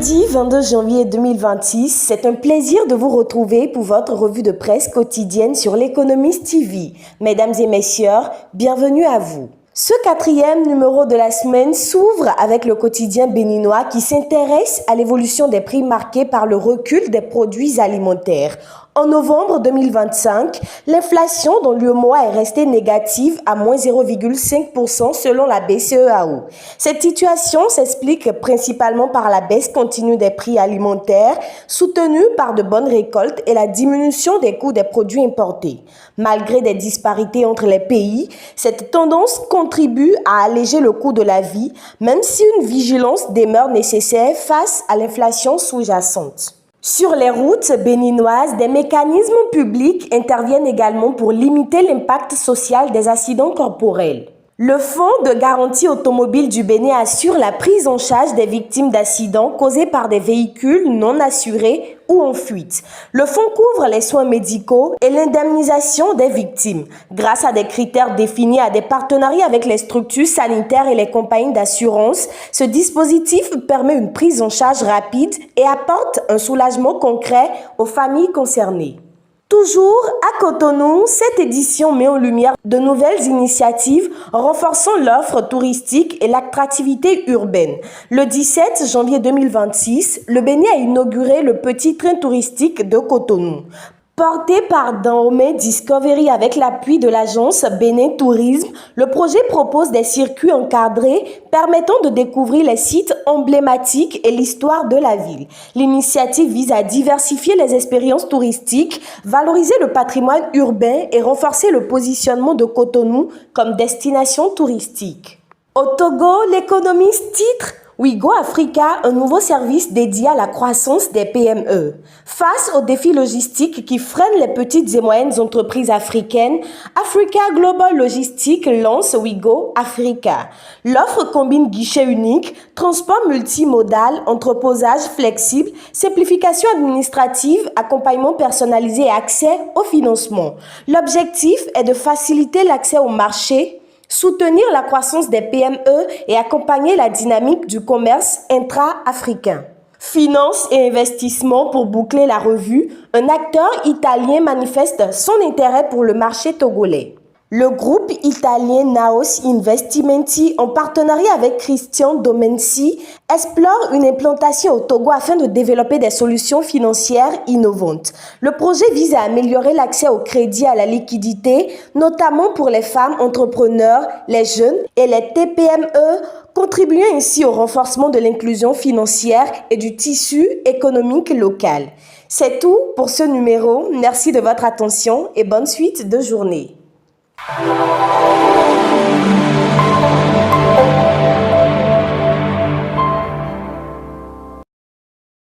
Jeudi 22 janvier 2026, c'est un plaisir de vous retrouver pour votre revue de presse quotidienne sur l'Économiste TV. Mesdames et messieurs, bienvenue à vous. Ce 4e numéro de la semaine s'ouvre avec le quotidien béninois qui s'intéresse à l'évolution des prix marqués par le recul des produits alimentaires. En novembre 2025, l'inflation dans l'UEMOA est restée négative à moins 0,5% selon la BCEAO. Cette situation s'explique principalement par la baisse continue des prix alimentaires, soutenue par de bonnes récoltes et la diminution des coûts des produits importés. Malgré des disparités entre les pays, cette tendance contribue à alléger le coût de la vie, même si une vigilance demeure nécessaire face à l'inflation sous-jacente. Sur les routes béninoises, des mécanismes publics interviennent également pour limiter l'impact social des accidents corporels. Le Fonds de garantie automobile du Bénin assure la prise en charge des victimes d'accidents causés par des véhicules non assurés ou en fuite. Le fonds couvre les soins médicaux et l'indemnisation des victimes. Grâce à des critères définis à des partenariats avec les structures sanitaires et les compagnies d'assurance, ce dispositif permet une prise en charge rapide et apporte un soulagement concret aux familles concernées. Toujours à Cotonou, cette édition met en lumière de nouvelles initiatives renforçant l'offre touristique et l'attractivité urbaine. Le 17 janvier 2026, le Bénin a inauguré le petit train touristique de Cotonou. Porté par Dahomey Discovery avec l'appui de l'agence Bénin Tourisme, le projet propose des circuits encadrés permettant de découvrir les sites emblématiques et l'histoire de la ville. L'initiative vise à diversifier les expériences touristiques, valoriser le patrimoine urbain et renforcer le positionnement de Cotonou comme destination touristique. Au Togo, l'Économiste titre Wigo Africa, un nouveau service dédié à la croissance des PME. Face aux défis logistiques qui freinent les petites et moyennes entreprises africaines, Africa Global Logistics lance Wigo Africa. L'offre combine guichet unique, transport multimodal, entreposage flexible, simplification administrative, accompagnement personnalisé et accès au financement. L'objectif est de faciliter l'accès au marché, soutenir la croissance des PME et accompagner la dynamique du commerce intra-africain. Finance et investissement pour boucler la revue, un acteur italien manifeste son intérêt pour le marché togolais. Le groupe italien Naos Investimenti, en partenariat avec Christian Domenzi, explore une implantation au Togo afin de développer des solutions financières innovantes. Le projet vise à améliorer l'accès au crédit et à la liquidité, notamment pour les femmes entrepreneurs, les jeunes et les TPME, contribuant ainsi au renforcement de l'inclusion financière et du tissu économique local. C'est tout pour ce numéro. Merci de votre attention et bonne suite de journée.